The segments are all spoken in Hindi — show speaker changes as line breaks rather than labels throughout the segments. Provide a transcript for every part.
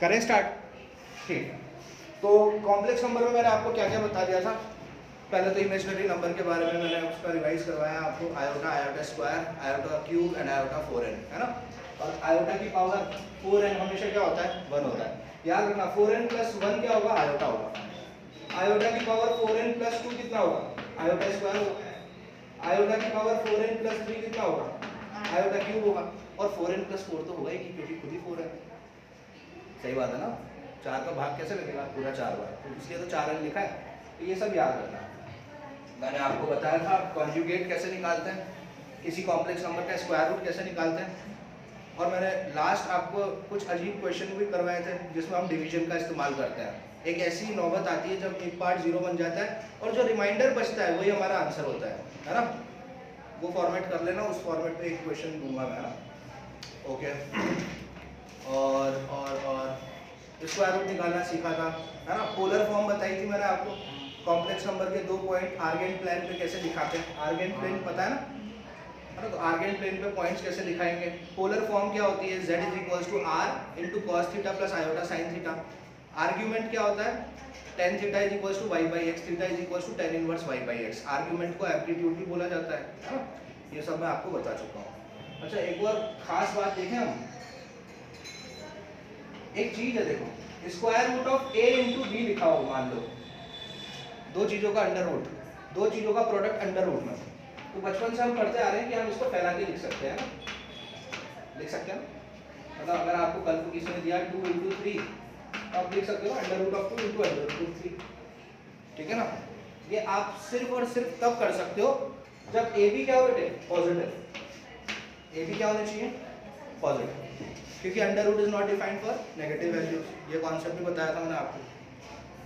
करें स्टार्ट? ठीक। तो कॉम्प्लेक्स नंबर में मैंने आपको क्या क्या बता दिया था? पहले तो इमेजिनरी नंबर के बारे में मैंने उसका रिवाइज करवाया आपको, iota, iota square, iota cube and iota 4n, है ना। और आयोटा की पावर 4n हमेशा क्या होता है? 1 होता है। याद रखना 4n प्लस 1 क्या होगा? आयोटा होगा। आयोटा की पावर 4n प्लस 2 कितना होगा? आयोटा स्क्वायर होगा। आयोटा की पावर 4n प्लस 3 कितना होगा? आयोटा क्यूब होगा। और 4n प्लस 4 तो होगा ही नहीं, क्योंकि खुद ही 4 है। सही बात है ना। 4 का भाग कैसे लगेगा? पूरा 4 बार, तो इसलिए तो 4n लिखा है। तो ये सब याद रखना। मैंने आपको बताया था कॉन्जुगेट कैसे निकालते हैं, किसी कॉम्प्लेक्स नंबर का स्क्वायर रूट कैसे निकालते हैं, और मैंने लास्ट आपको कुछ अजीब क्वेश्चन भी करवाए थे जिसमें हम डिवीजन का इस्तेमाल करते हैं। एक ऐसी नौबत आती है जब एक पार्ट 0 बन जाता है और जो रिमाइंडर बचता है वही हमारा आंसर होता है ना। वो फॉर्मेट कर लेना, उस फॉर्मेट पे एक क्वेश्चन दूंगा मैं ना। ओके। और स्क्वायर रूट निकालना सीखा था, है ना। पोलर फॉर्म बताई थी मैंने आपको, कॉम्प्लेक्स नंबर के 2 पॉइंट आर्गेन प्लेन पे कैसे दिखाते हैं। आर्गेन प्लेन पता है ना, है ना। तो आर्गेन प्लेन पे पॉइंट्स कैसे दिखाएंगे। पोलर फॉर्म क्या होती है? z = r × cos theta plus iota sin theta. Argument क्या होता है? tan theta = y/x, theta = tan inverse y/x। Argument को एम्पलीट्यूड भी बोला जाता है ना। ये सब मैं आपको बता चुका हूँ। अच्छा, एक और खास बात देखें हम, एक चीज है, देखो square root of a × b लिखा हो, मान लो दो चीजों का अंडर रूट, दो चीजों का प्रोडक्ट अंडर रूट में, तो बचपन से हम पढ़ते आ रहे हैं कि हम इसको फैला के लिख सकते हैं ना, लिख सकते हैं ना। मतलब अगर आपको कल को किसी ने दिया 2 × 3, तो आप लिख सकते हो √2 × √3, ठीक है ना। ये आप सिर्फ और सिर्फ तब कर सकते हो जब ए बी क्या हो बेटे? पॉजिटिव। ए बी क्या होना चाहिए? पॉजिटिव, क्योंकि under root is not defined for negative values. ये कॉन्सेप्ट भी बताया था मैंने आपको,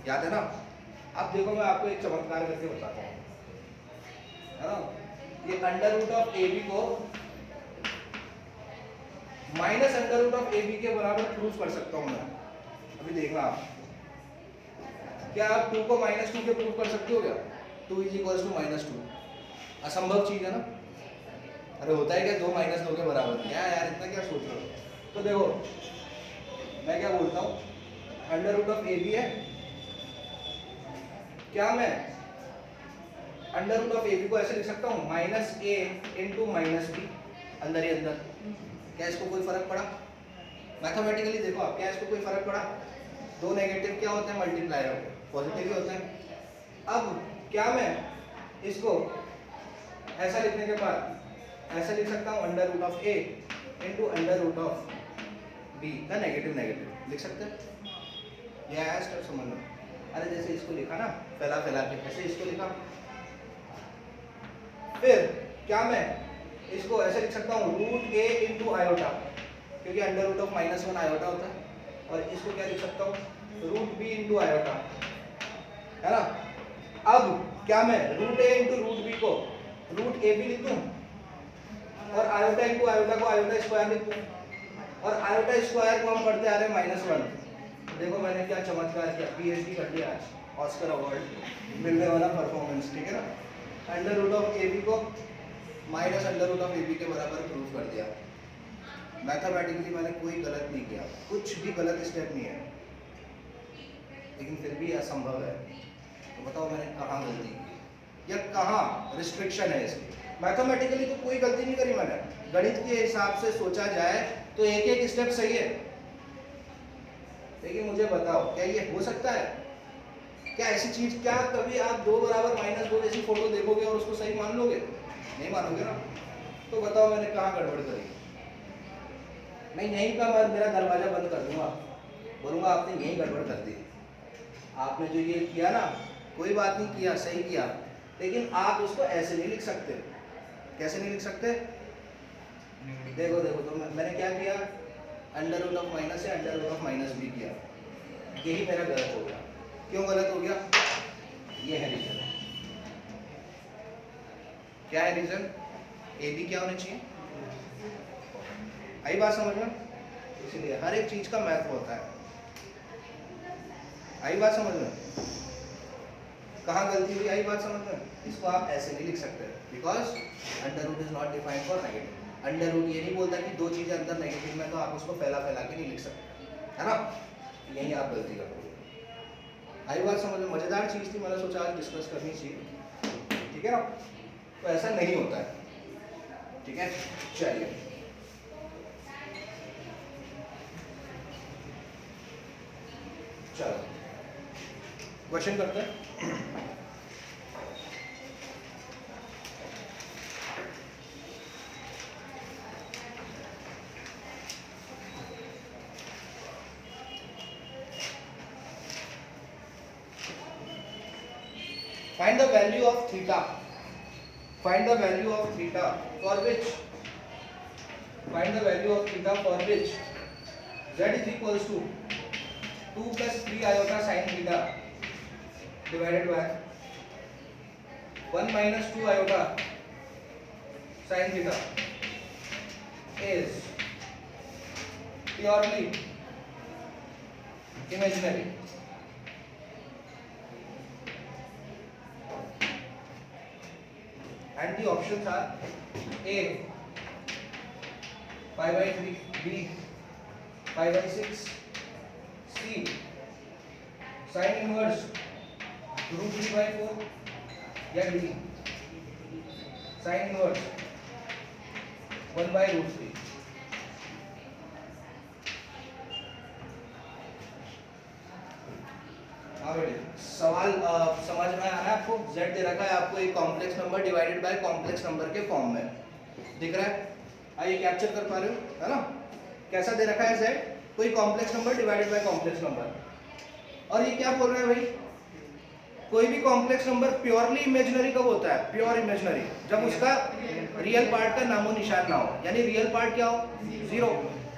याद है ना। अब देखो मैं आपको एक चमत्कार करके बताता हूँ, है ना। ये under root of A B को minus under root of A B के बराबर प्रूव कर सकता हूँ मैं। अभी देखना आप, क्या आप 2 को -2 के प्रूव कर सकते हो क्या? 2 = -2 असंभव चीज है ना। अरे होता है क्या 2 - 2 के बराबर? क्या यार इतना क्या सोच रहे हो। तो देखो मैं क्या बोलता हूँ, under root of A B है, क्या मैं under root of A B को ऐसे लिख सकता हूँ -a × -b, अंदर ही अंदर। क्या इसको कोई फर्क पड़ा? मैथमेटिकली देखो आप, क्या इसको कोई फर्क पड़ा? दो नेगेटिव क्या होते हैं? मल्टीप्लाई होते हैं, पॉजिटिव ही होते हैं। अब क्या मैं इसको ऐसा लिखने के बाद ऐसा लिख सकता हूँ under root of a × under root of b का नेगेटिव लिख सकते हैं। ये आया स्टेप समझ में? अरे जैसे इसको लिखा ना फैला फैला के, ऐसे इसको लिखा। फिर क्या मैं इसको ऐसे लिख सकता हूँ √a × आयोटा, क्योंकि अंडर रूट ऑफ -1 आयोटा होता है। और इसको क्या लिख सकता हूँ? √b × आयोटा, है ना। अब क्या मैं √a × √b को √ab लिख दूँ, और आयोटा × आयोटा को आयोटा स्क्वायर लिख दूँ, और आयोटा स्क्वायर को हम पढ़ते आ रहे हैं -1। देखो मैंने क्या चमत्कार किया, PhD कर लिया आज, ऑस्कर अवार्ड मिलने वाला परफॉर्मेंस, ठीक है ना। Under root of A B को minus under root of A B के बराबर प्रूव कर दिया। मैथमेटिकली मैंने कोई गलत नहीं किया, कुछ भी गलत स्टेप नहीं है, लेकिन फिर भी असंभव है। तो बताओ मैंने कहाँ गलती की या कहाँ रिस्ट्रिक्शन है इसकी? मैथमेटिकली तो कोई गलती नहीं करी मैंने, गणित के हिसाब से सोचा जाए तो एक एक स्टेप सही है। लेकिन मुझे बताओ क्या ये हो सकता है? क्या ऐसी चीज, क्या कभी आप 2 = -2 जैसी फोटो देखोगे और उसको सही मान लोगे? नहीं मानोगे ना। तो बताओ मैंने कहाँ गड़बड़ करी? मैं यहीं का मैं मेरा दरवाजा बंद कर दूंगा, बोलूंगा आपने यहीं गड़बड़ कर दी। आपने जो ये किया ना, कोई बात नहीं किया, सही किया, लेकिन आप उसको ऐसे नहीं लिख सकते। कैसे नहीं लिख सकते? देखो देखो, तो मैंने क्या किया, अंडर रूट ऑफ माइनस से अंडर रूट ऑफ -b किया, यही मेरा गलत हो गया। क्यों गलत हो गया? ये है रीजन। क्या है रीजन? ए बी क्या होना चाहिए? आई बात समझ में? इसलिए हर एक चीज का महत्व होता है। आई बात समझ में? कहाँ गलती हुई? आई बात समझ में? इसको आप ऐसे नहीं लिख सकते, because under root is not defined for negative. Under root ये नहीं बोलता कि दो चीजें अंदर नेगेटिव में, तो आप उसको फैला फैला के नहीं लिख सकते, है ना। यही आप गलती कर रहे हो। आई बात समझ में? मज़ेदार चीज़ थी, मैंने सोचा आज डिस्कस करनी चाहिए, ठीक है ना? तो ऐसा नहीं होता है, ठीक है? चलिए चलो क्वेश्चन करते हैं। Find the value of theta. Find the value of theta for which. Find the value of theta for which z is equals to 2 plus 3 iota sin theta divided by 1 minus 2 iota sin theta is purely imaginary. And the options are A 5/3, B 5/6, C sin inverse root 3/4 या D sin inverse 1/√3। हाँ बेटे, सवाल समझ में आ रहा है आपको? z दे रखा है आपको एक complex number divided by complex number के फॉर्म में, दिख रहा है? आइए कैप्चर कर पा रहे हो, है ना? कैसा दे रखा है z? कोई complex number divided by complex number. और ये क्या बोल रहा है भाई? कोई भी कॉम्प्लेक्स नंबर प्योरली इमेजिनरी कब होता है? प्योर इमेजिनरी जब उसका रियल पार्ट का नामो निशान ना हो, यानी रियल पार्ट क्या हो? जीरो।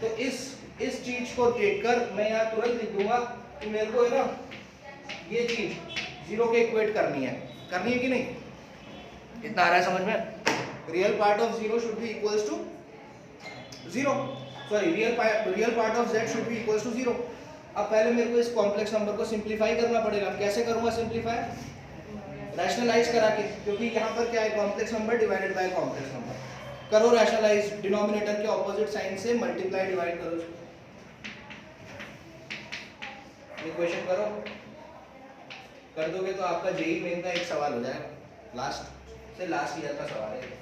तो इस चीज को देखकर मैं यहाँ तुरंत लिख दूंगा कि मेरे को है ना ये चीज जीरो के इक्वेट करनी है कि नहीं? इतना आ रहा है समझ में? Real part of zero should be equals to zero, sorry real part of z should be equals to zero. अब पहले मेरे को इस कॉम्प्लेक्स नंबर को सिंप्लीफाई करना पड़ेगा। कैसे करूंगा सिंप्लीफाई? रैशनलाइज करा के, क्योंकि यहाँ पर क्या है? Complex number divided by complex number. करो रैशनलाइज, डिनोमिनेटर के ऑपोजिट साइन से मल्टीप्लाई डिवाइड करो, इक्वेशन करो। कर दोगे तो आपका जेई मेन का एक सवाल हो जाएगा, लास्ट ईयर का सवाल है।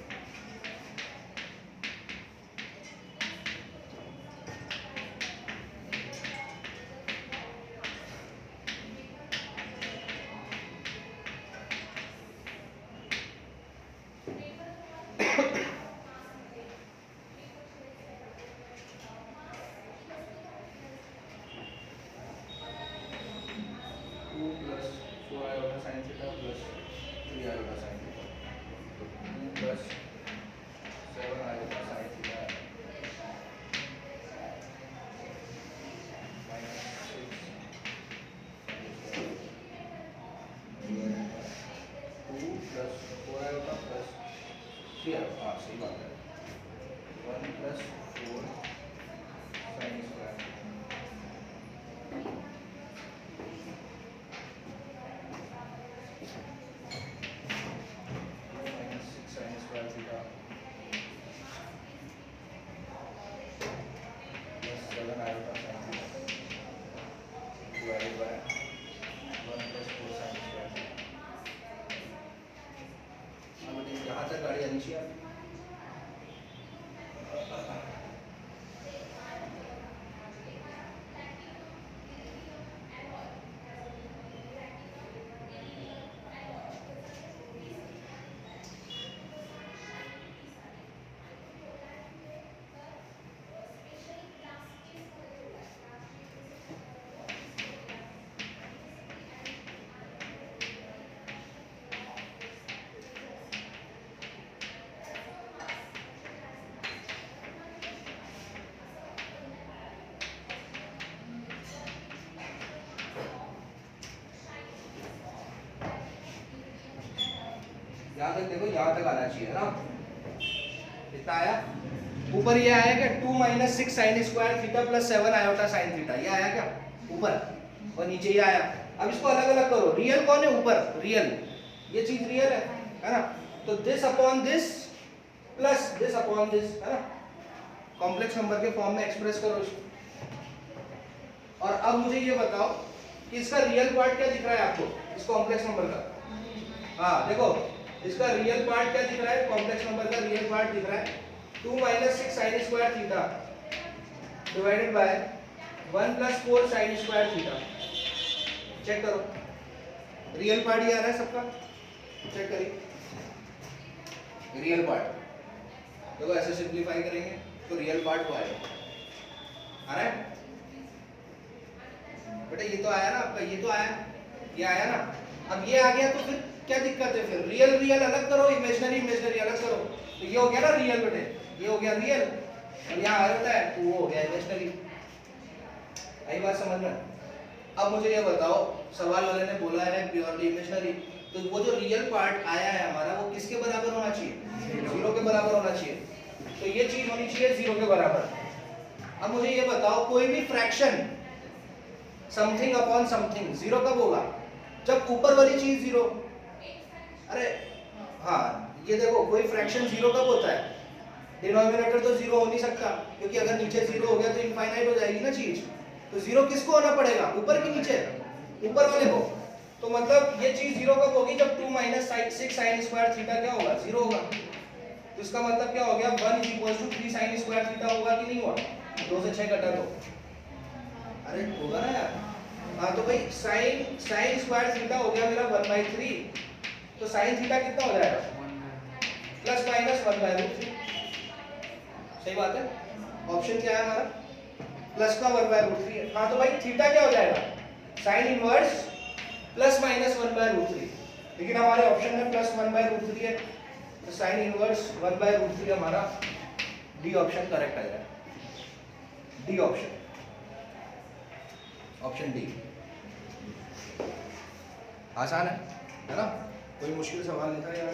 सही बात है। 1 + 4 sin square -6 sin square theta +7 iota sin theta divided by 1 + 4 sin square. यहाँ तक गाड़ी आनी चाहिए। यहाँ तक देखो, यहाँ तक आना चाहिए ना। कितना आया? ऊपर ये आया क्या? 2 - 6 sin square theta + 7 iota sin theta, ये आया क्या ऊपर? और नीचे ये आया। अब इसको अलग अलग करो। रियल कौन है ऊपर? रियल, ये चीज रियल है ना? तो this upon this plus this upon this, है ना? कॉम्प्लेक्स नंबर के फॉर्म में एक्सप्रेस करो इसको। और अब मुझे ये बताओ कि इसका रियल पार्ट क्या दिख रहा है आपको इस कॉम्प्लेक्स नंबर का। हाँ देखो इसका रियल पार्ट क्या दिख रहा है, कॉम्प्लेक्स नंबर का रियल पार्ट दिख रहा है 2 - 6 sin square theta divided by 1 + 4 sin square theta. Check करो रियल पार्ट ये आ रहा है सबका, चेक करिए रियल पार्ट। देखो ऐसे सिंपलीफाई करेंगे तो रियल पार्ट को आएगा, आ रहा है बेटा, ये तो आया ना आपका, ये तो आया, ये आया ना। अब ये आ गया तो फिर क्या दिक्कत है, फिर रियल रियल अलग करो, इमेजिनरी इमेजिनरी अलग करो। तो ये हो गया ना रियल बेटे, ये हो गया रियल, और यहाँ आ जाता है तो वो हो गया इमेजिनरी। आई बात समझ में। अब मुझे ये बताओ, सवाल वाले ने बोला है प्योरली इमेजिनरी, तो वो जो रियल पार्ट आया है हमारा वो किसके बराबर होना चाहिए, 0 के बराबर होना चाहिए। तो ये चीज होनी चाहिए 0 के बराबर। अब मुझे ये बताओ कोई भी फ्रैक्शन समथिंग अपॉन समथिंग 0 कब होगा, जब ऊपर वाली चीज 0। अरे हाँ ये देखो कोई फ्रैक्शन 0 कब होता है, डिनोमिनेटर तो 0 हो नहीं सकता, क्योंकि अगर नीचे 0 हो गया तो इनफाइनाइट हो जाएगी ना चीज। तो 0 किसको होना पड़ेगा, ऊपर की नीचे, ऊपर वाले को। तो मतलब ये चीज 0 कब होगी, जब 2 - 6 sin स्क्वायर थीटा क्या होगा, 0 होगा। तो इसका मतलब क्या हो गया 1 = 3 sin स्क्वायर थीटा होगा कि नहीं हुआ, 2 से 6 कटा दो, अरे होगा ना यार। हाँ तो भाई sin स्क्वायर थीटा हो गया मेरा 1/3, तो sin थीटा कितना हो जाएगा ±1/3। सही बात है, ऑप्शन क्या है हमारा, प्लस का 1/3 है। हाँ तो भाई थीटा क्या हो जाएगा sin इनवर्स ±1/3, लेकिन हमारे ऑप्शन में +1/3 है, तो sin इनवर्स 1/3 हमारा डी ऑप्शन करेक्ट आ जाएगा, डी ऑप्शन, ऑप्शन डी। आसान है ना, कोई मुश्किल सवाल नहीं था यार।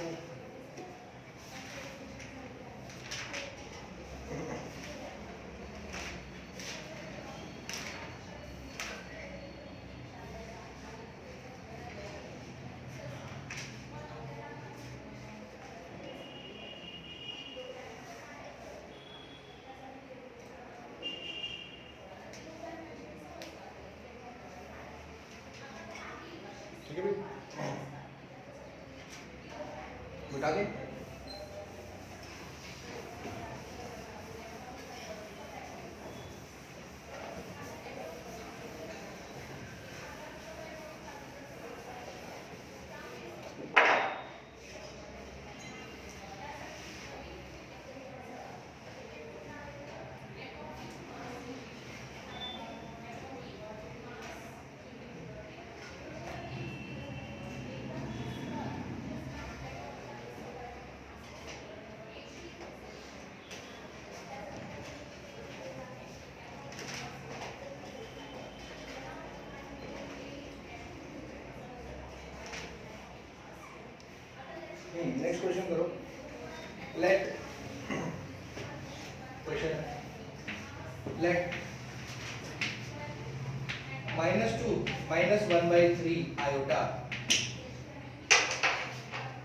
ठीक है भाई, मिटा दे। नेक्स्ट क्वेश्चन करो, let question let -2 - 1/3 iota,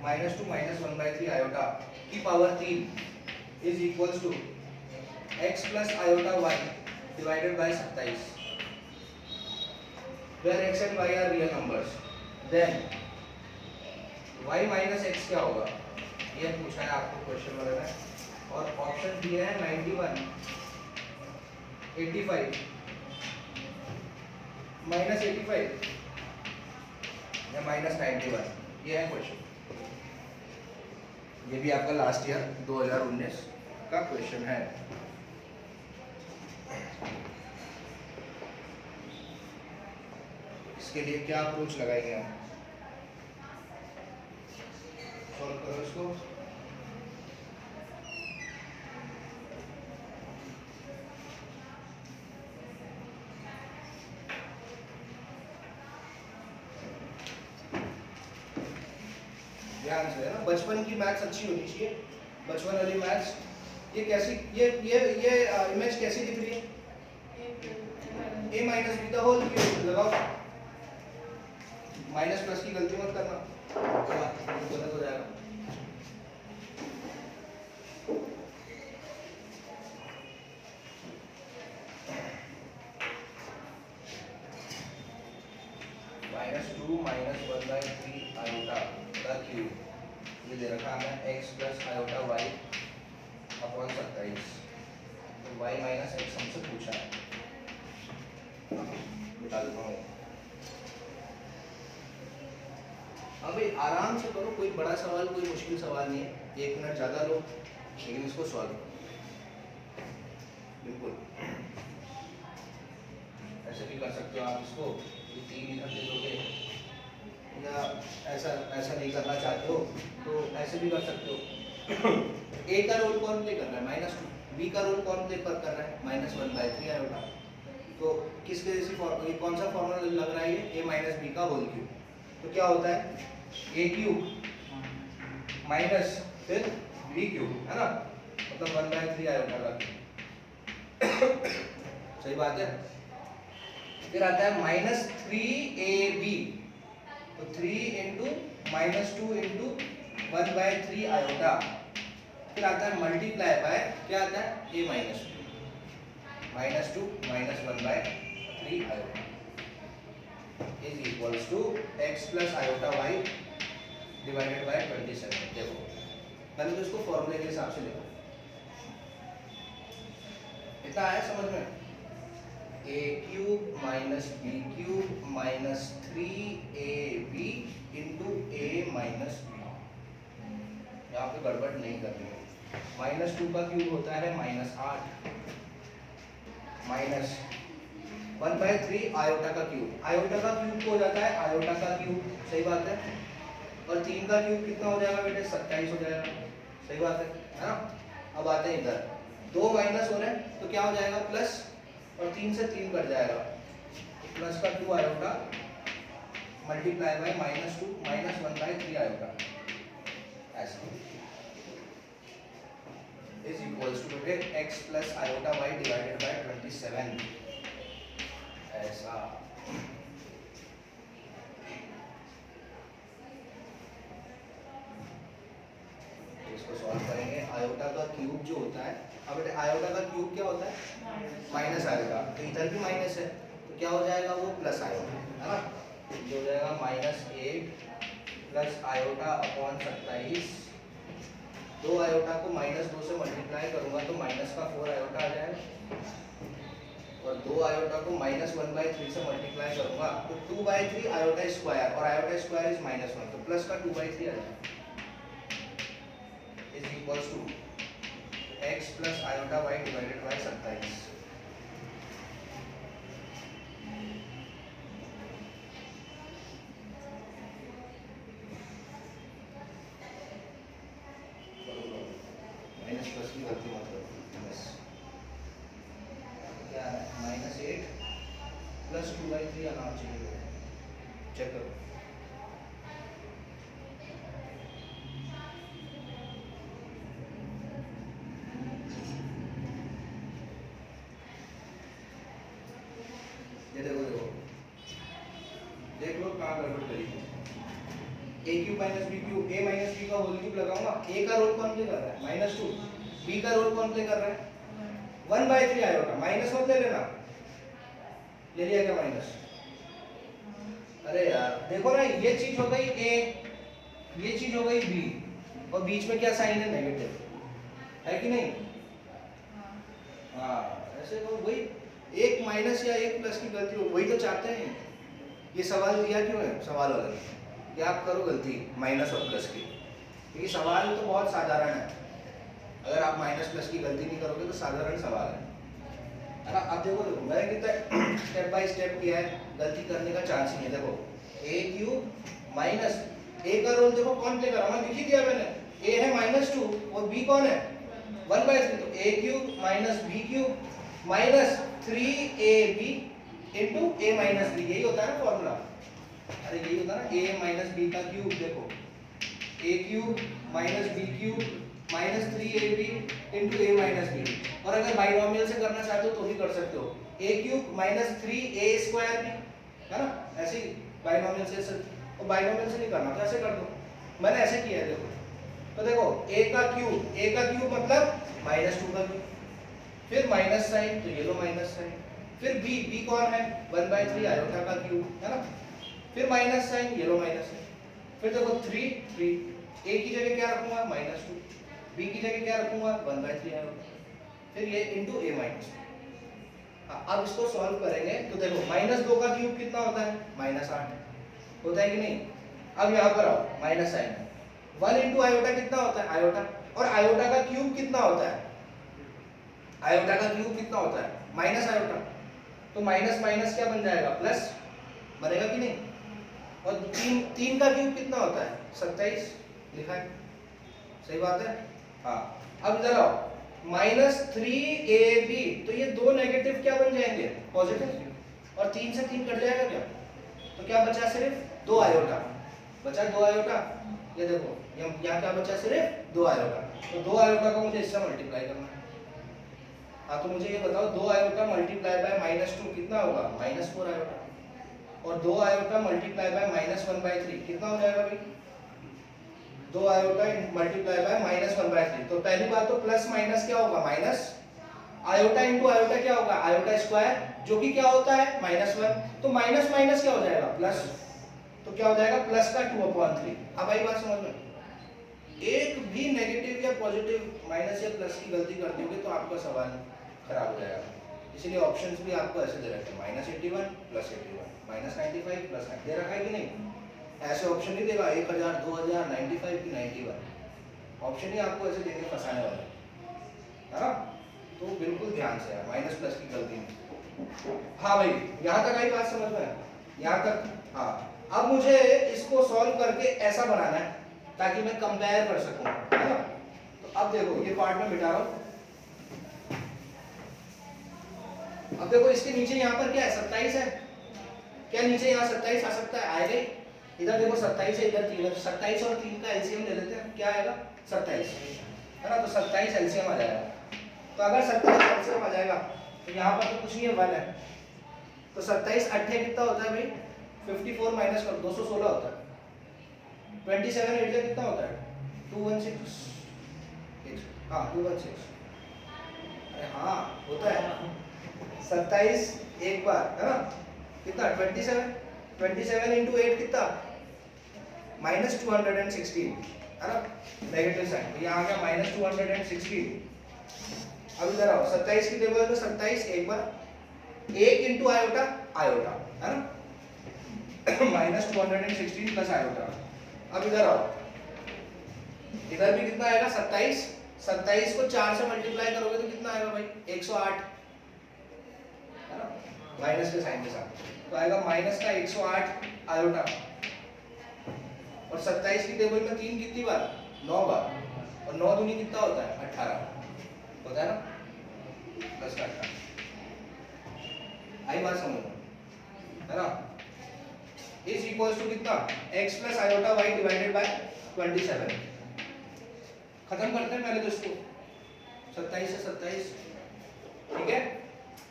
-2 - 1/3 iota की power 3 is equals to x + iota y divided by 27, where x and y are real numbers, then y - x क्या होगा, ये पूछा है आपको क्वेश्चन वाले ने। और ऑप्शन दिए हैं 91, 85, -85 या -91, ये है क्वेश्चन। ये भी आपका लास्ट ईयर 2019 का क्वेश्चन है। इसके लिए क्या अप्रोच लगाएंगे हम, सॉल्व करो इसको। ध्यान से ना, बचपन की मैथ्स अच्छी होनी चाहिए, बचपन वाली मैथ्स। ये कैसी, ये इमेज कैसी दिख रही है, a - b the whole cube, लगाओ, माइनस प्लस की गलती मत करना, गलत हो जाएगा। -2 माइनस 1/3 आयोटा का क्यूब, ये दे रखा है x plus iota y upon 27, तो y माइनस x हमसे पूछा है, निकाल देता हूँ। हाँ भाई आराम से करो, कोई बड़ा सवाल कोई मुश्किल सवाल नहीं है, 1 मिनट ज़्यादा लो लेकिन इसको सॉल्व करो बिल्कुल। ऐसे भी कर सकते हो आप इसको, 3 इधर दे दोगे, या ऐसा नहीं करना चाहते हो तो ऐसे भी कर सकते हो। ए का रोल कौन प्ले कर रहा है -2, बी का रोल कौन प्ले कर रहा है -1/3 आयोटा, तो किसके जैसी ये कौन सा फॉर्मूला लग रहा है, ये a माइनस बी का होल क्यूब, तो क्या होता है a क्यूब माइनस फिर b क्यूब, है ना, मतलब 1/3 आयोटा का क्यूब। सही बात है। फिर आता है -3ab, तो 3 इंटू -2 इंटू 1/3 आयोटा, फिर आता है मल्टीप्लाई बाय क्या आता है a minus 2 minus 1/3 iota is equals to x plus iota y divided by 27। देखो पहले तो इसको फॉर्मूले के हिसाब से लिखो, इतना आया समझ में, a cube minus b cube minus 3ab into a minus b, यहाँ पे गड़बड़ नहीं करनी है। -2 का क्यूब होता है -8 माइनस 1/3 आयोटा का क्यूब, आयोटा का क्यूब हो जाता है आयोटा का क्यूब, सही बात है, और 3 का क्यूब कितना हो जाएगा बेटे 27 हो जाएगा, सही बात है ना। अब आते हैं इधर, 2 माइनस हो रहे हैं तो क्या हो जाएगा प्लस, और 3 से 3 कट जाएगा, प्लस का 2 iota multiply by -2 minus 1/3 iota, ऐसा इज इक्वल्स टू बेटे x plus iota y divided by 27, ऐसा। इसको सॉल्व करेंगे, आयोटा का क्यूब जो होता है, अब बेटे आयोटा का क्यूब क्या होता है माइनस आयोटा, तो इधर भी माइनस है तो क्या हो जाएगा वो प्लस आयोटा, है ना, जो हो जाएगा -8 प्लस आयोटा अपॉन 27, 2 आयोटा को -2 से मल्टीप्लाई करूंगा तो माइनस का 4 आयोटा आ जाएगा, और 2 आयोटा को -1/3 से मल्टीप्लाई करूंगा तो 2/3 आयोटा स्क्वायर, और आयोटा स्क्वायर इज -1, तो प्लस का 2/3 आ जाएगा, is equals to x plus iota y divided by 27। Minus plus की गलती मत करो, क्या है -8 प्लस 2/3 आना चाहिए, चेक करो। ये देखो देख लो कहाँ गड़बड़ करी है, a cube minus b cube, a minus b का होल क्यूब लगाऊंगा, a का रोल कौन प्ले कर रहा है -2, b का रोल कौन प्ले कर रहा है 1/3 आयोटा, माइनस मत ले लेना, ले लिया क्या माइनस, अरे यार देखो ना, ये चीज हो गई a, ये चीज हो गई b, और बीच में क्या साइन है नेगेटिव, है कि नहीं, हाँ ऐसे तो वही एक माइनस या एक प्लस की गलती हो, वही तो चाहते हैं, ये सवाल दिया क्यों है सवाल वाला ने, कि आप करो गलती माइनस और प्लस की, क्योंकि सवाल तो बहुत साधारण है, अगर आप माइनस प्लस की गलती नहीं करोगे तो साधारण सवाल है ना। अब देखो मैंने कितना स्टेप बाय स्टेप किया है, गलती करने का चांस ही नहीं है। देखो a क्यूब माइनस, a का रोल देखो कौन प्ले कर रहा है, लिख ही दिया मैंने, a है -2 और b कौन है 1/3, तो a cube minus b cube minus 3ab into a minus b, यही होता है ना फॉर्मूला, अरे यही होता है ना a माइनस b का क्यूब, देखो a cube minus b cube minus 3ab into a minus b, और अगर बाइनोमियल से करना चाहते हो तो भी कर सकते हो, a cube minus 3a square भी, है ना, ऐसे ही बाइनोमियल से, और बाइनोमियल से नहीं करना तो ऐसे कर दो, मैंने ऐसे किया है देखो, तो देखो a का क्यूब मतलब -2 का क्यूब, फिर माइनस साइन तो ये लो माइनस साइन, फिर b कौन है 1/3 आयोटा का क्यूब, है ना, फिर माइनस साइन, ये लो माइनस है, फिर देखो 3 3, a की जगह क्या रखूंगा -2, b की जगह क्या रखूंगा 1/3 आएगा, फिर ये इंटू a माइनस। अब इसको सॉल्व करेंगे तो देखो -2 का क्यूब कितना होता है -8 होता है कि नहीं। अब यहाँ पर आओ माइनस साइन, 1 इंटू आयोटा कितना होता है आयोटा, और आयोटा का क्यूब कितना होता है, आयोटा का क्यूब कितना होता है माइनस आयोटा, तो माइनस माइनस क्या बन जाएगा प्लस बनेगा कि नहीं। और 3 का क्यूब कितना होता है 27 लिखा है, सही बात है। हाँ अब इधर आओ -3ab, तो ये दो नेगेटिव क्या बन जाएंगे पॉजिटिव, और 3 से 3 कट जाएगा क्या, तो क्या बचा सिर्फ 2 आयोटा, बचा 2 आयोटा, ये देखो यहाँ क्या बचा सिर्फ 2 आयोटा, तो 2 आयोटा को मुझे इससे मल्टीप्लाई करना है। हाँ तो मुझे ये बताओ 2 आयोटा मल्टीप्लाई बाय -2 कितना होगा -4 आयोटा, और 2 आयोटा मल्टीप्लाई बाय -1/3 कितना हो जाएगा भाई, 2 आयोटा मल्टीप्लाई बाय -1/3, तो पहली बात तो प्लस माइनस क्या होगा माइनस, आयोटा इंटू आयोटा क्या होगा आयोटा स्क्वायर, जो कि क्या होता है -1, तो माइनस माइनस क्या हो जाएगा प्लस, तो क्या हो जाएगा प्लस का 2/3। अब आई बात समझ में, एक भी नेगेटिव या पॉजिटिव माइनस या प्लस की गलती कर दोगे तो आपका सवाल खराब हो जाएगा, इसलिए ऑप्शंस भी आपको ऐसे दे रखे हैं -81 +81 -95 +9 दे रखा है कि नहीं, ऐसे ऑप्शन नहीं देगा 1000 2000 95 की 91, ऑप्शन ही आपको ऐसे देने फंसाने वाले है ना, तो बिल्कुल ध्यान से यार माइनस प्लस की गलती नहीं। हाँ भाई यहाँ तक आई बात समझ में, यहाँ तक। हाँ अब मुझे इसको सॉल्व करके ऐसा बनाना है ताकि मैं कंपेयर कर सकूं, है ना। तो अब देखो ये पार्ट में मिटा रहा हूं, अब देखो इसके नीचे यहाँ पर क्या है 27 है, क्या नीचे यहाँ 27 आ सकता है, आएगा ही। इधर देखो 27 है, इधर 3 है, 27 और 3 का एलसीएम ले लेते हैं, क्या आएगा 27, है ना, तो 27 एलसीएम आ जाएगा। तो अगर 27 एलसीएम आ जाएगा तो यहाँ पर तो कुछ नहीं है 1 है, तो 27 8 कितना होता है भाई 54 माइनस कर 216 होता है, 27 8 कितना होता है 216, हाँ 216, अरे हाँ होता है 27 एक बार, है ना, कितना 27 इंटू 8 कितना -216, है ना, नेगेटिव साइन, तो यहाँ आ गया -216। अब इधर आओ 27 की टेबल में 27 एक बार, 1 इंटू आयोटा आयोटा, है ना, -216 प्लस आयोटा। अब इधर आओ, इधर भी कितना आएगा 27, 27 को 4 से मल्टीप्लाई करोगे तो कितना आएगा भाई 108, है ना, माइनस के साइन के साथ, तो आएगा माइनस का 108 आयोटा। और 27 की टेबल में 3 कितनी बार 9 बार, और 9 दूनी कितना होता है 18 होता है ना, प्लस का 18। आई बात समझ में, है ना, इज इक्वल्स टू कितना x plus iota y divided by 27। खत्म करते हैं पहले तो इसको, 27 से 27, ठीक है।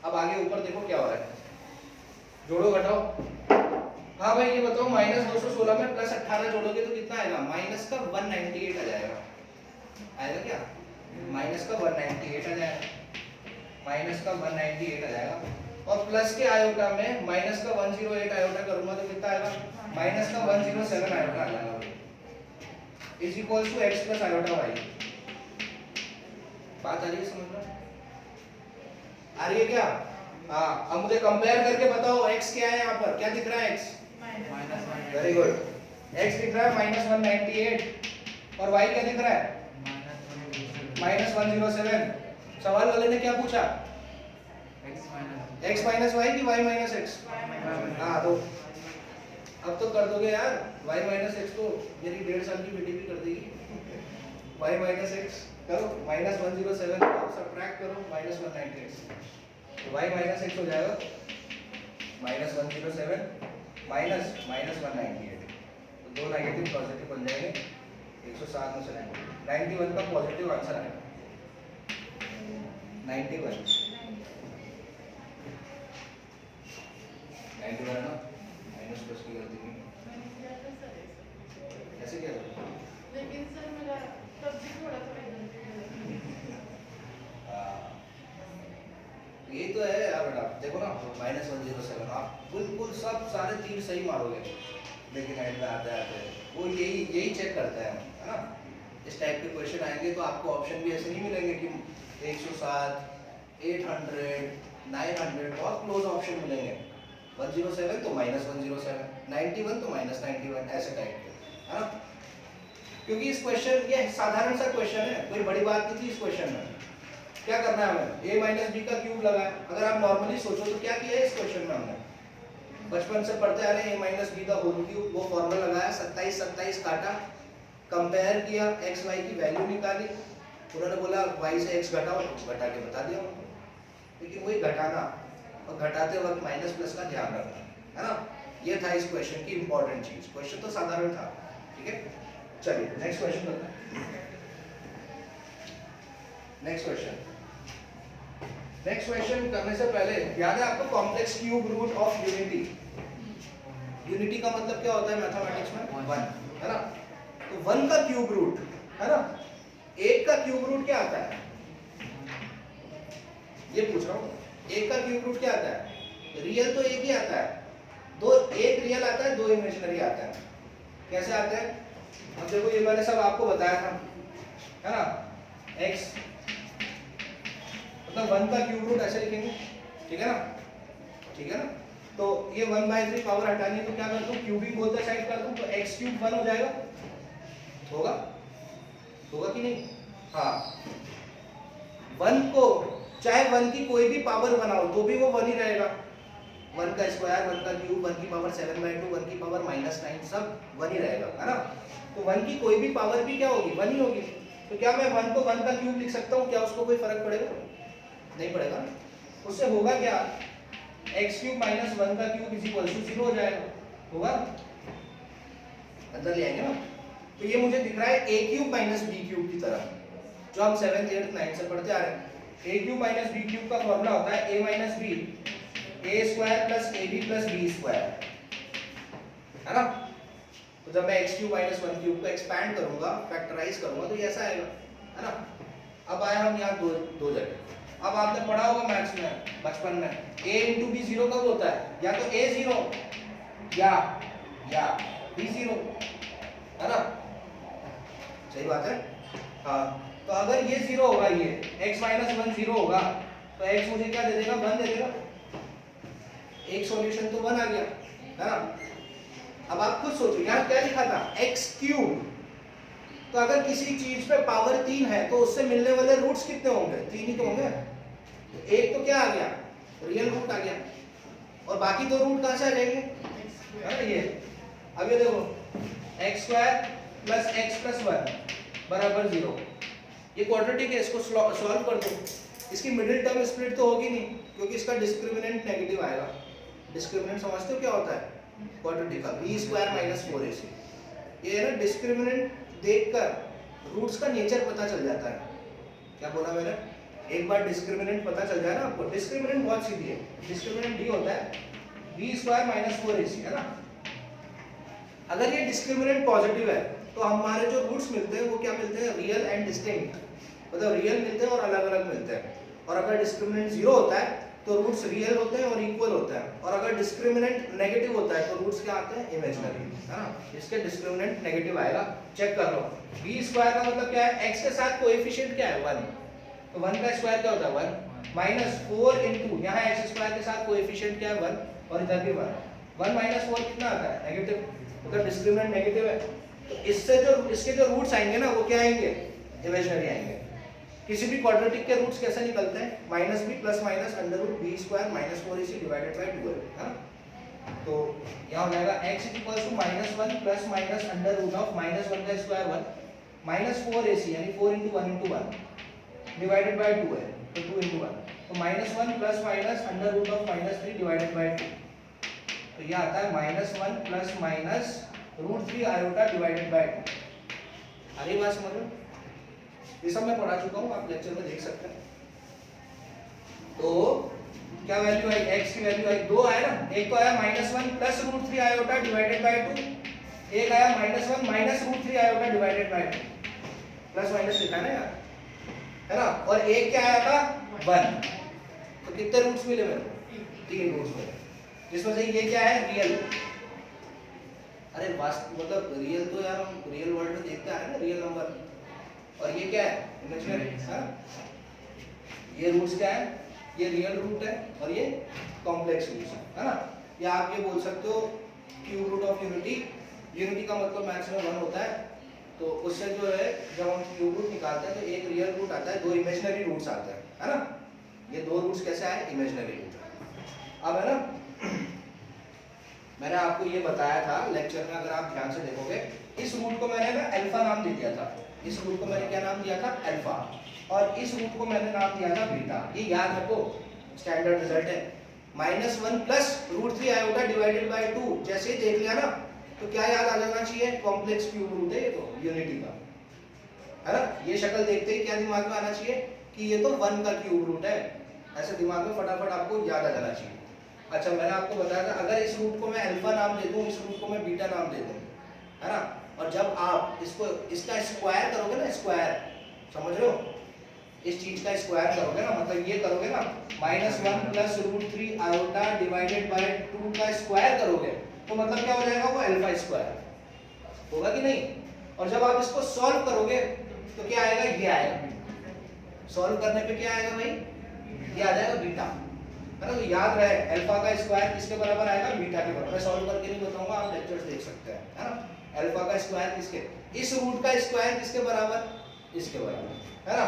अब आगे ऊपर देखो क्या हो रहा है, जोड़ो घटाओ। हाँ भाई ये बताओ -216 में प्लस 18 जोड़ोगे तो कितना आएगा, माइनस का 198 आ जाएगा, आएगा क्या माइनस का 198 आ जाएगा, माइनस का 198 आ जाएगा, और प्लस के आयोटा में माइनस का 108 आयोटा करूंगा तो कितना आएगा माइनस का 107 आयोटा आ जाएगा, is equals to x plus iota y। बात आ रही है समझ में, आ रही है क्या। हाँ अब मुझे कंपेयर करके बताओ x क्या है, यहाँ पर क्या दिख रहा है x, वेरी गुड, x दिख रहा है -198, और y क्या दिख रहा है -107। सवाल वाले ने क्या पूछा x माइनस वाई की y माइनस एक्स, हाँ तो अब तो कर दोगे यार, y माइनस एक्स तो मेरी 1.5 साल की बेटी भी कर देगी, y माइनस एक्स करो -107 को सब्ट्रैक्ट करो -198, तो y माइनस एक्स हो जाएगा -107 माइनस -198, तो दो नेगेटिव पॉजिटिव बन जाएंगे, 107 में से 91 का पॉजिटिव आंसर आएगा 91 है ना, माइनस प्लस की गलती नहीं, ऐसे क्या करूं,
लेकिन सर मेरा तब भी थोड़ा
यही तो है यार बेटा, देखो ना -107 आप बिल्कुल सब सारे तीर सही मारोगे, लेकिन एंड में आते आते वो यही चेक करता है ना। इस टाइप के क्वेश्चन आएंगे तो आपको ऑप्शन भी ऐसे नहीं मिलेंगे कि 107, 800, 900, बहुत क्लोज ऑप्शन मिलेंगे। 107 तो -107, 91 तो -91, ऐसे टाइप के, है ना। क्योंकि इस क्वेश्चन ये साधारण सा क्वेश्चन है, कोई बड़ी बात नहीं थी इस क्वेश्चन में। क्या करना है हमें, a माइनस बी का क्यूब लगाया। अगर आप नॉर्मली सोचो तो क्या किया है इस क्वेश्चन में हमने, बचपन से पढ़ते आ रहे हैं a माइनस बी का होल क्यूब, वो फॉर्मूला लगाया, 27 27 काटा, कंपेयर किया, x y की वैल्यू निकाली, उन्होंने बोला y से x घटाओ, घटा के बता दिया उनको। लेकिन वही घटाना और घटाते वक्त माइनस प्लस का ध्यान रखना, है ना। ये था इस क्वेश्चन की इंपॉर्टेंट चीज। क्वेश्चन तो साधारण था, ठीक है। चलिए नेक्स्ट क्वेश्चन करते हैं। नेक्स्ट क्वेश्चन करने से पहले याद है आपको complex cube root of unity. Unity का मतलब क्या होता है मैथमेटिक्स में, 1, है ना। तो 1 का क्यूब रूट, है ना, 1 का क्यूब रूट क्या आता है, ये पूछ रहा हूँ। 1 का क्यूब रूट क्या आता है, रियल तो एक ही आता है, एक रियल आता है, 2 इमेजिनरी आता है। कैसे आते हैं, अब देखो ये मैंने सब आपको बताया था, है ना। x मतलब 1 का क्यूब रूट ऐसे लिखेंगे, ठीक है ना, ठीक है ना। तो ये 1/3 पावर हटानी है तो क्या कर दूं, क्यूबिक बोथ द साइड कर दूं, तो x क्यूब 1 हो जाएगा, होगा कि नहीं। हाँ, 1 को चाहे 1 की कोई भी पावर बनाओ तो भी वो 1 ही रहेगा। 1 का स्क्वायर, 1 का क्यूब, 1 की पावर 7/2, 1 की पावर -9, सब 1 ही रहेगा, है ना। तो 1 की कोई भी पावर भी क्या होगी, 1 ही होगी। तो क्या मैं 1 को 1 का क्यूब लिख सकता हूँ, क्या उसको कोई फर्क पड़ेगा, नहीं पड़ेगा। उससे होगा क्या, x क्यूब माइनस 1 का क्यूब इज इक्वल टू 0 हो जाएगा, होगा, अंदर ले आएंगे ना। तो ये मुझे दिख रहा है a cube minus b cube की तरह, जो हम 7th 8th 9th से पढ़ते आ रहे हैं। a cube minus b cube का फॉर्मूला होता है a minus b, a square plus ab plus b square, है ना। तो जब मैं x क्यूब माइनस 1 क्यूब को एक्सपैंड करूंगा, फैक्टराइज करूंगा, तो ये ऐसा आएगा, है ना। अब आया हम यहाँ दो जगह। अब आपने पढ़ा होगा मैथ्स में बचपन में, a इंटू बी 0 कब होता है, या तो a 0 या b 0, है ना, सही बात है। हाँ, तो अगर ये 0 होगा, ये x माइनस 1 0 होगा, तो x मुझे क्या दे देगा, 1 दे देगा। एक सॉल्यूशन तो 1 आ गया, है ना। अब आप खुद सोचो, यहाँ क्या लिखा था, x क्यूब। तो अगर किसी चीज पे पावर 3 है तो उससे मिलने वाले रूट्स कितने होंगे, 3 ही तो होंगे। एक तो क्या आ गया, रियल रूट आ गया, और बाकी 2 रूट कहां से आ जाएंगे, है ना। ये अब ये देखो, x square plus x plus 1 बराबर 0, ये क्वाड्रेटिक है, इसको सॉल्व कर दो। इसकी मिडिल टर्म स्प्लिट तो होगी नहीं, क्योंकि इसका डिस्क्रिमिनेंट नेगेटिव आएगा। डिस्क्रिमिनेंट समझते हो क्या होता है, क्वाड्रेटिक का b स्क्वायर माइनस 4ac। ये है ना, डिस्क्रिमिनेंट देखकर रूट्स का नेचर पता चल जाता है। क्या बोला मैंने, एक बार डिस्क्रिमिनेंट पता चल जाए ना आपको, डिस्क्रिमिनेंट बहुत सीधी है, डिस्क्रिमिनेंट d होता है b स्क्वायर माइनस 4ac, है ना। अगर ये डिस्क्रिमिनेंट पॉजिटिव है तो हमारे जो रूट्स मिलते हैं वो क्या मिलते हैं, रियल एंड डिस्टिंक्ट, मतलब रियल मिलते हैं और अलग अलग मिलते हैं। और अगर डिस्क्रिमिनेंट 0 होता है तो रूट्स रियल होते हैं और इक्वल होते हैं, और अगर डिस्क्रिमिनेंट नेगेटिव होता है तो रूट्स क्या आते हैं, इमेजिनरी, है ना। इसके डिस्क्रिमिनेंट नेगेटिव आएगा, चेक कर लो। b स्क्वायर का मतलब क्या है, x के साथ कोएफिशिएंट क्या है, 1, तो 1 का स्क्वायर क्या होता है, 1 माइनस 4 इनटू यहाँ x स्क्वायर के साथ कोएफिशिएंट क्या है, 1, और इधर भी 1 माइनस 4 कितना आता है, नेगेटिव, मतलब डिस्क्रिमिनेंट नेगेटिव है। तो इससे जो इसके जो रूट्स आएंगे ना वो क्या आएंगे, इमेजिनरी आएंगे। किसी भी क्वाड्रेटिक के रूट्स कैसे निकलते हैं, minus B plus minus under root B square minus 4ac divided by 2, है ना। तो यहाँ हो जाएगा x equals to -1 plus minus under root of -1 का स्क्वायर 1 माइनस 4ac, यानी 4 इंटू 1 इंटू 1 डिवाइडेड बाय 2 है, तो 2 इंटू 1, तो -1 plus minus under root of -3 divided by 2, तो ये आता है -1 plus minus root 3 iota divided by 2। अरे बात समझ लो, ये सब मैं पढ़ा चुका हूँ, आप लेक्चर में देख सकते हैं। तो क्या वैल्यू आई, x की वैल्यू आई 2 आया ना, एक तो आया -1 plus root 3 iota divided by 2, एक आया -1 minus root 3 iota divided by 2, plus minus लिखा है ना यार, है ना। और एक क्या आया था, 1, तो कितने रूट्स मिले मेरे को, 3 रूट्स मिले। इसमें से ये क्या है, रियल। अरे वास्तव मतलब रियल तो यार हम रियल वर्ल्ड में देखते आ रहे हैं ना रियल नंबर, और ये क्या है, इमेजिनरी है। ये रूट्स क्या है, ये रियल रूट है और ये कॉम्प्लेक्स रूट्स है ना। या आप ये बोल सकते हो cube root of unity. Unity का मतलब मैथ्स में 1 होता है, तो उससे जो है जब हम क्यूब रूट निकालते हैं तो एक रियल रूट आता है, दो इमेजिनरी रूट्स आते हैं, है ना। ये दो रूट्स कैसे आए, इमेजिनरी रूट। अब है ना मैंने आपको ये बताया था लेक्चर में, अगर आप ध्यान से देखोगे, इस रूट को मैंने ना अल्फा नाम दे दिया था। इस रूट को मैंने क्या नाम दिया था, अल्फा, और इस रूट को मैंने नाम दिया था बीटा। ये याद रखो, स्टैंडर्ड रिजल्ट है। -1 प्लस √3 आयोटा डिवाइडेड बाय 2, जैसे ही देख लिया ना तो क्या याद आ जाना चाहिए, कॉम्प्लेक्स क्यूब रूट है ये तो यूनिटी का, है ना। ये शक्ल देखते ही क्या दिमाग में आना चाहिए कि ये तो 1 का क्यूब रूट है, ऐसे दिमाग में फटाफट आपको याद आ जाना चाहिए। अच्छा, मैंने आपको बताया था अगर इस रूट को मैं अल्फा नाम दे दूं, इस रूट को मैं बीटा नाम दे दूं, है ना, और जब आप इसको इसका स्क्वायर करोगे ना, स्क्वायर समझ रहे हो, इस चीज का स्क्वायर करोगे ना, मतलब ये करोगे ना, -1 प्लस √3 आयोटा डिवाइडेड बाय 2 का स्क्वायर करोगे तो मतलब क्या हो जाएगा, वो अल्फा स्क्वायर होगा कि नहीं। और जब आप इसको सॉल्व करोगे तो क्या आएगा, ये आएगा। सॉल्व करने पे क्या आएगा भाई, ये आ जाएगा बीटा, है ना। तो याद रहे अल्फा का स्क्वायर किसके बराबर आएगा, बीटा के बराबर। मैं सॉल्व करके नहीं बताऊंगा, आप लेक्चर्स देख सकते हैं, है ना। अल्फा का स्क्वायर किसके, इस रूट का स्क्वायर किसके बराबर, इसके बराबर, है ना।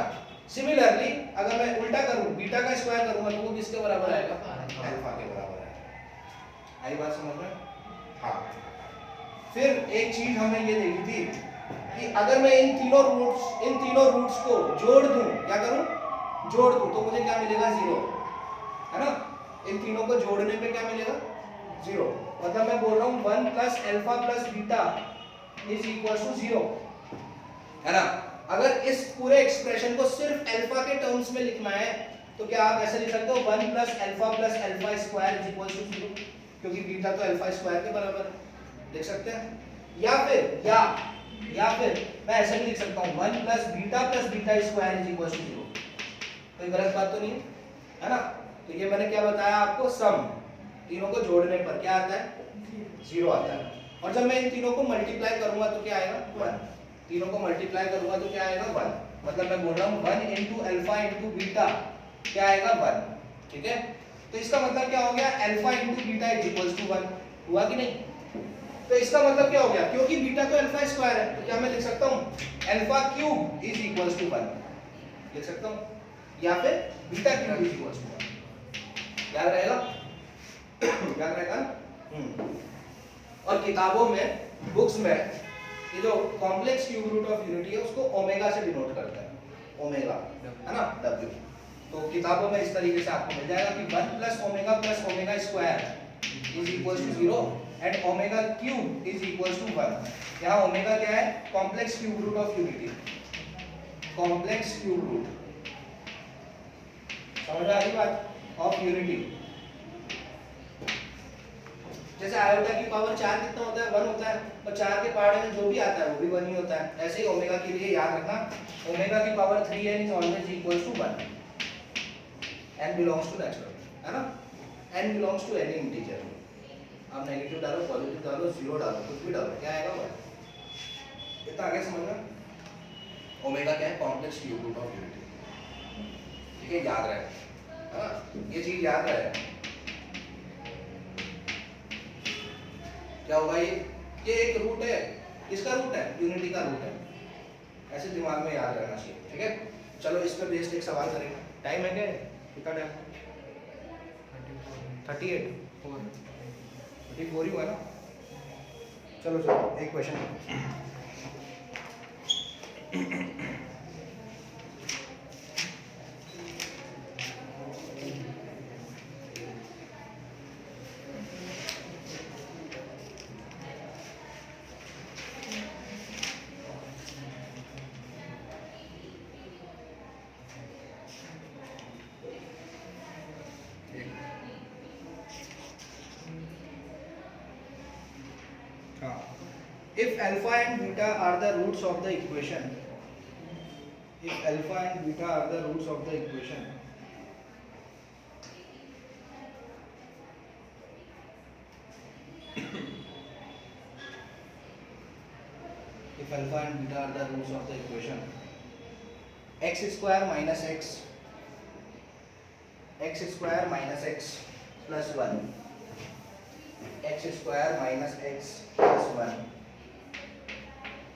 सिमिलरली अगर मैं उल्टा करूं, बीटा का स्क्वायर करूंगा तो वो किसके बराबर आएगा, अल्फा के बराबर आएगा। आई बात समझ में। हाँ, फिर एक चीज हमने ये देखी थी कि अगर मैं इन तीनों रूट्स को जोड़ दूं, क्या करूं, जोड़ दूं, तो मुझे क्या मिलेगा, 0, है ना। इन तीनों को जोड़ने पे क्या मिलेगा, 0। मतलब मैं बोल रहा हूं 1 plus alpha plus beta is equal to 0, है ना। अगर इस पूरे एक्सप्रेशन को सिर्फ अल्फा के टर्म्स में लिखना है तो क्या आप ऐसे लिख सकते हो, 1 plus alpha square is equal to 0, क्योंकि बीटा तो अल्फा स्क्वायर के बराबर है, लिख सकते हैं। या फिर मैं ऐसे भी लिख सकता हूं 1 plus beta square is equal to 0। कोई गलत बात तो नहीं है ना। तो ये मैंने क्या बताया आपको, सम, तीनों को जोड़ने पर क्या आता है, 0 आता है। और जब मैं इन तीनों को मल्टीप्लाई करूंगा तो क्या आएगा, 1। तीनों को मल्टीप्लाई करूंगा तो क्या आएगा, 1। मतलब मैं बोल रहा हूं 1 इंटू अल्फा इंटू बीटा क्या आएगा, 1। ठीक है, तो इसका मतलब क्या हो गया, alpha into beta is equal to 1, हुआ कि नहीं। तो इसका मतलब क्या हो गया, क्योंकि बीटा तो अल्फा स्क्वायर है तो क्या मैं लिख सकता हूं, alpha cube is equal to 1 लिख सकता हूं, या फिर beta cube is equal to 1। याद रहेगा, याद रहेगा। और किताबों में, बुक्स में ये जो complex cube root of unity है उसको ओमेगा से डिनोट करते हैं, ओमेगा, है ना, W। तो किताबों में इस तरीके से आपको मिल जाएगा कि 1 plus omega square is equal to 0 and omega cube is equal to 1। यहाँ ओमेगा क्या है, complex cube root of unity, complex cube root, समझ आ रही बात, ऑफ यूनिटी। जैसे आयोटा की पावर 4 कितना होता है, 1 होता है, और 4 के पहाड़े में जो भी आता है वो भी 1 ही होता है। ऐसे ही ओमेगा के लिए याद रखना, ओमेगा की power 3n is always equal to 1। n belongs to natural, है ना, n belongs to any integer. आप नेगेटिव डालो, पॉजिटिव डालो, 0 डालो, कुछ भी डालो, क्या आएगा 1। इतना आगे समझना। ओमेगा क्या है, complex cube root of unity. ठीक है, याद रहे, है ना, ये चीज याद रहे। क्या होगा, ये एक रूट है, किसका रूट है, यूनिटी का रूट है, ऐसे दिमाग में याद रहना चाहिए। ठीक है, चलो इस पे बेस्ड एक सवाल करेंगे। टाइम है क्या, कितना टाइम, 38 44 ही हुआ ना। चलो एक question. If alpha and beta are the roots of the equation, if alpha and beta are the roots of the equation, if alpha and beta are the roots of the equation, x square minus x square minus x plus 1, x square minus x plus 1,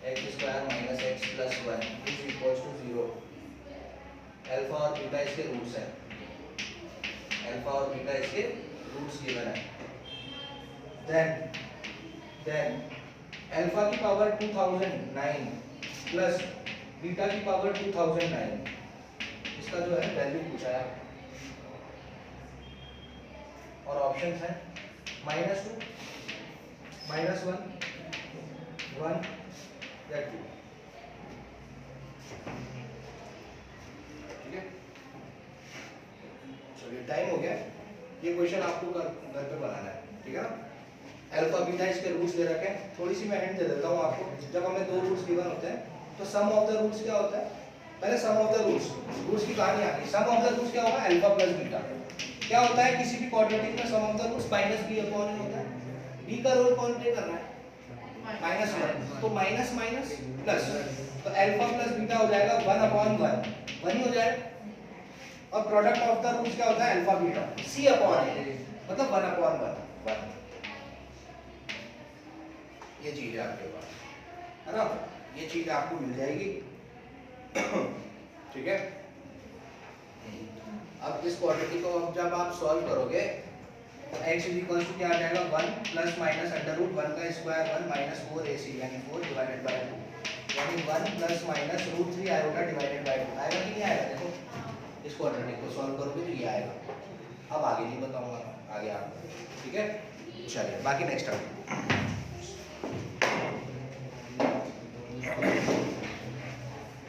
x square minus x plus 1 is equals to 0. Alpha और बीटा इसके रूट्स हैं, अल्फा और बीटा इसके रूट्स गिवन है. then अल्फा की पावर 2009 प्लस बीटा की पावर 2009, इसका जो है वैल्यू पूछा है और ऑप्शंस हैं -2, -1, 1 या 2. ठीक है, चलिए टाइम हो गया. ये क्वेश्चन आपको घर पे बनाना है, ठीक है ना. अल्फा बीटा इसके रूट्स दे रखे हैं. थोड़ी सी मैं हिंट दे देता हूँ आपको. जब हमें दो रूट्स गिवन होते हैं तो सम ऑफ द रूट्स क्या होता है? पहले सम ऑफ द रूट्स की कहानी आ गई. सम ऑफ द रूट्स क्या होगा? Alpha plus beta. क्या होता है किसी भी क्वाड्रेटिक में sum of the roots -b upon n होता है. b का रोल कौन प्ले कर रहा है? -1. तो माइनस माइनस प्लस, तो अल्फा प्लस बीटा हो जाएगा 1 अपॉन 1, 1 ही हो जाएगा. और प्रोडक्ट ऑफ द रूट्स क्या होता है? Alpha beta, c upon a, मतलब 1 अपॉन 1. ये चीज है आपके पास, है ना. ये चीज आपको मिल जाएगी. ठीक है. अब इस क्वाड्रेटिक को जब आप सॉल्व करोगे तो x इज इक्वल टू क्या आ जाएगा? 1 प्लस माइनस अंडर रूट 1 का स्क्वायर 1 माइनस 4ac यानी 4 डिवाइडेड बाय 2, यानी 1 plus minus root 3 iota divided by 2. आएगा कि नहीं आएगा? देखो इस क्वाड्रेटिक को सॉल्व करोगे तो ये आएगा. अब आगे नहीं बताऊंगा, आगे आप. ठीक है, चलिए बाकी नेक्स्ट टाइम.